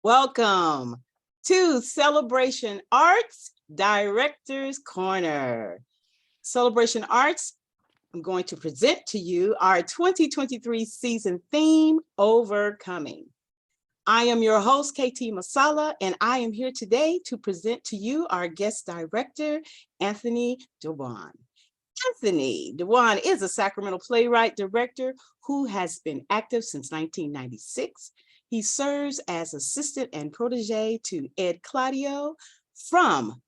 Welcome to Celebration Arts Directors Corner. Celebration Arts, I'm going to present to you our 2023 season theme, Overcoming. I am your host, KT Masala, and I am here today to present to you our guest director, Anthony Dewan. Anthony Dewan is a Sacramento playwright director who has been active since 1996. He serves as assistant and protege to Ed Claudio from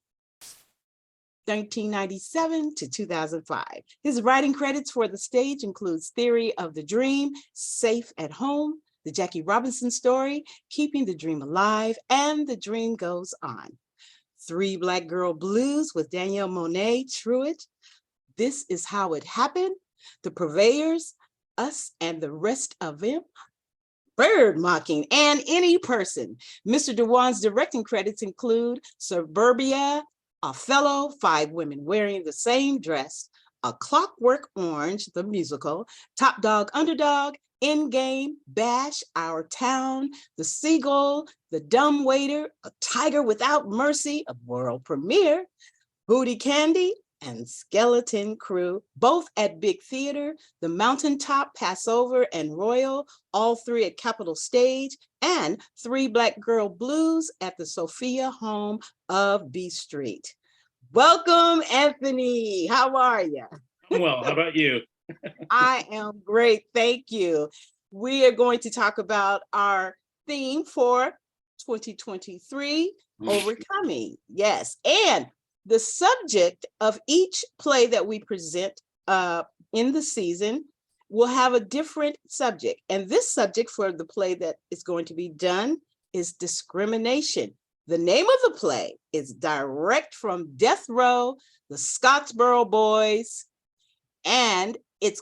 1997 to 2005. His writing credits for the stage includes Theory of the Dream, Safe at Home, The Jackie Robinson Story, Keeping the Dream Alive, and The Dream Goes On. Three Black Girl Blues with Danielle Monet Truitt, This Is How It Happened, The Purveyors, Us and the Rest of Them, Bird Mocking, and Any Person. Mr. Dewan's directing credits include Suburbia, Othello, Five Women Wearing the Same Dress, A Clockwork Orange, the musical, Top Dog Underdog, Endgame, Bash, Our Town, The Seagull, The Dumb Waiter, A Tiger Without Mercy, a world premiere, Booty Candy, and Skeleton Crew, both at Big Theater, The Mountaintop, Passover, and Royal, all three at Capitol Stage, and Three Black Girl Blues at the Sophia home of B Street. Welcome, Anthony. How are you? Well, how about you? I am great, thank you. We are going to talk about our theme for 2023, Overcoming. Yes, and the subject of each play that we present in the season will have a different subject. And this subject for the play that is going to be done is discrimination. The name of the play is direct from Death Row, the Scottsboro Boys, and it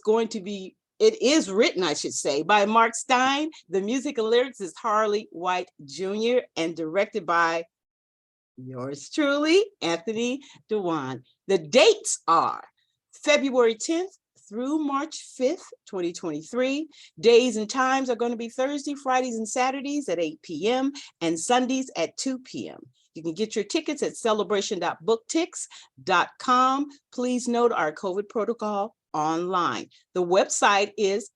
is written, I should say, by Mark Stein. The music and lyrics is Harley White Jr. and directed by yours truly, Anthony Dewan. The dates are February 10th through March 5th, 2023. Days and times are going to be Thursday, Fridays, and Saturdays at 8 p.m. and Sundays at 2 p.m. You can get your tickets at celebration.booktix.com. Please note our COVID protocol online. The website is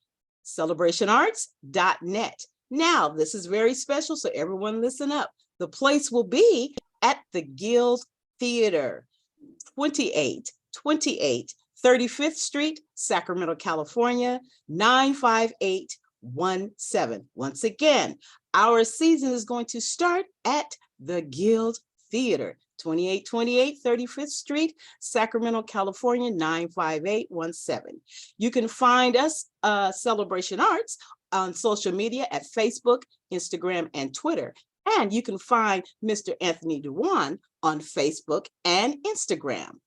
celebrationarts.net. Now, this is very special, so everyone listen up. The place will be at the Guild Theater, 2828 35th Street, Sacramento, California, 95817. Once again, our season is going to start at the Guild Theater, 2828 35th Street, Sacramento, California, 95817. You can find us, Celebration Arts, on social media at Facebook, Instagram, and Twitter. And you can find Mr. Anthony Dewan on Facebook and Instagram.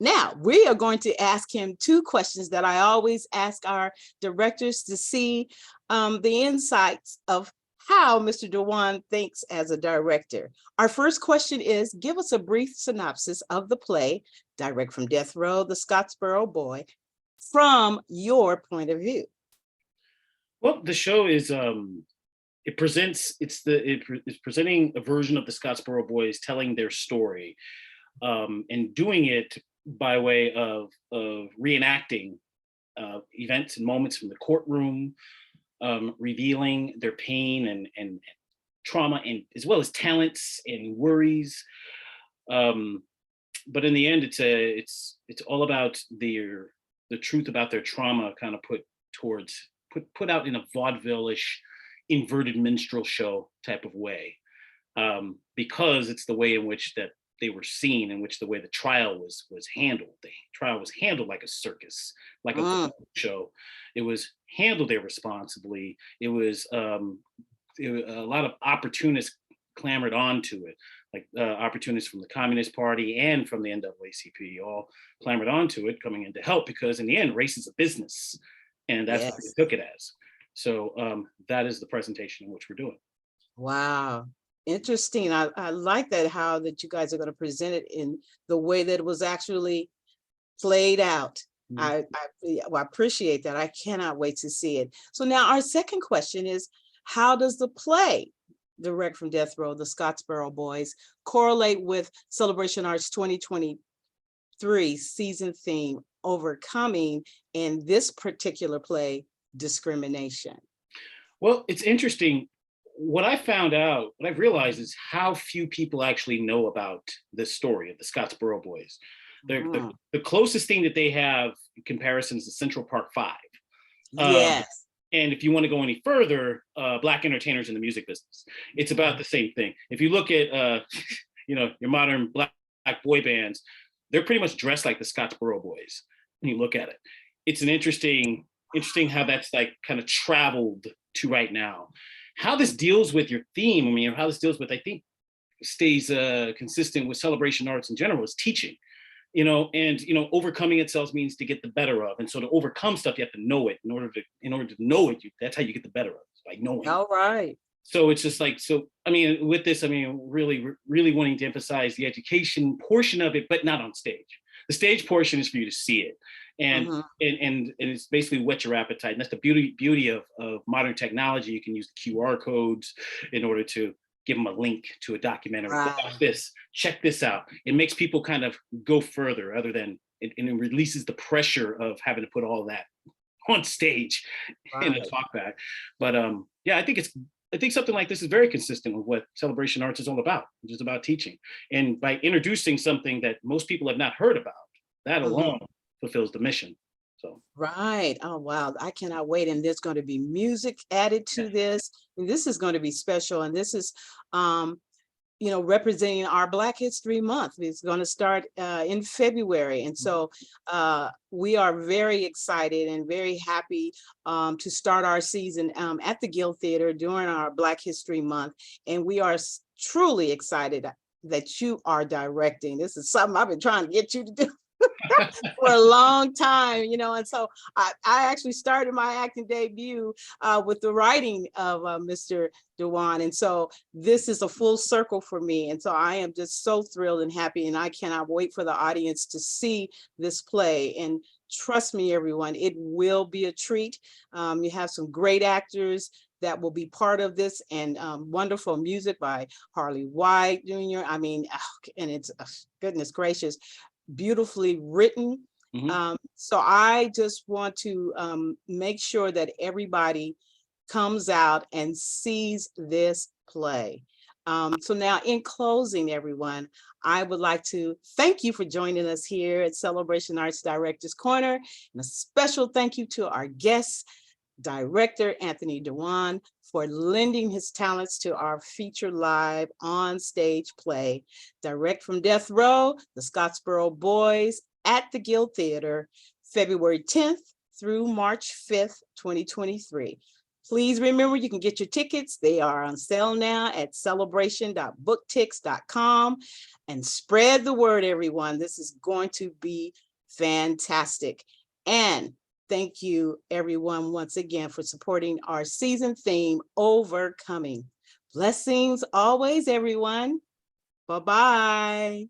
Now, we are going to ask him two questions that I always ask our directors to see the insights of how Mr. Dewan thinks as a director. Our first question is, give us a brief synopsis of the play, direct from Death Row, the Scottsboro Boy, from your point of view. Well, the show is it's presenting a version of the Scottsboro Boys telling their story, and doing it by way of reenacting events and moments from the courtroom, revealing their pain and trauma, and as well as talents and worries. But in the end, it's all about the truth about their trauma, kind of put out in a vaudeville-ish, inverted minstrel show type of way, because it's the way in which that they were seen, in which the way the trial was handled. The trial was handled like a circus, like a show. It was handled irresponsibly. It was a lot of opportunists clamored onto it, like opportunists from the Communist Party and from the NAACP, all clamored onto it, coming in to help, because in the end, race is a business, and that's what they took it as. So that is the presentation in which we're doing. Wow. Interesting. I like that, how that you guys are going to present it in the way that it was actually played out. Mhm. Yeah, well, I appreciate that. I cannot wait to see it. So now our second question is, how does the play Direct from Death Row, the Scottsboro Boys, correlate with Celebration Arts 2023 season theme, overcoming, in this particular play, discrimination? Well, it's interesting. What I found out, what I've realized is how few people actually know about this story of the Scottsboro Boys. Mhm. The closest thing that they have in comparison is the Central Park Five. Um, Yes. and if you want to go any further, Black entertainers in the music business, it's about the same thing. If you look at, your modern black boy bands, they're pretty much dressed like the Scottsboro Boys. When you look at it, it's an interesting how that's like kind of traveled to right now. How this deals with your theme, I mean, or how this deals with, I think, stays consistent with celebration arts in general is teaching. And overcoming itself means to get the better of, and so to overcome stuff you have to know it. In order to know it, that's how you get the better of it, by knowing it. All right. So it's just like, so I mean, with this, I mean, really wanting to emphasize the education portion of it, but not on stage. The stage portion is for you to see it, and Mhm. and it's basically whet your appetite. And that's the beauty of modern technology. You can use the QR codes in order to give them a link to a documentary. Go watch Right. this, check this out. It makes people kind of go further, other than and it releases the pressure of having to put all that on stage in a Right. talkback. But yeah, I think something like this is very consistent with what celebration arts is all about, which is about teaching. And by introducing something that most people have not heard about, that Mhm. alone fulfills the mission. So Right. Oh, wow. I cannot wait. And there's going to be music added yeah. to this. And this is going to be special. And this is, um, representing our Black History Month. It's going to start in February. And so we are very excited and very happy to start our season at the Guild Theater during our Black History Month. And we are truly excited that you are directing. This is something I've been trying to get you to do for a long time, and so I actually started my acting debut with the writing of Mr. Dewan. And so this is a full circle for me. And so I am just so thrilled and happy, and I cannot wait for the audience to see this play. And trust me, everyone, it will be a treat. You have some great actors that will be part of this, and wonderful music by Harley White Jr. I mean, and it's goodness gracious, beautifully written. Mhm. So I just want to make sure that everybody comes out and sees this play. So now, in closing, everyone, I would like to thank you for joining us here at Celebration Arts Directors Corner. And a special thank you to our guests, Director Anthony Dewan, for lending his talents to our feature live on stage play, Direct from Death Row, the Scottsboro Boys at the Guild Theater, February 10th through March 5th, 2023. Please remember, you can get your tickets. They are on sale now at celebration.booktix.com. And spread the word, everyone. This is going to be fantastic. And thank you, everyone, once again for supporting our season theme, Overcoming. Blessings always, everyone. Bye-bye.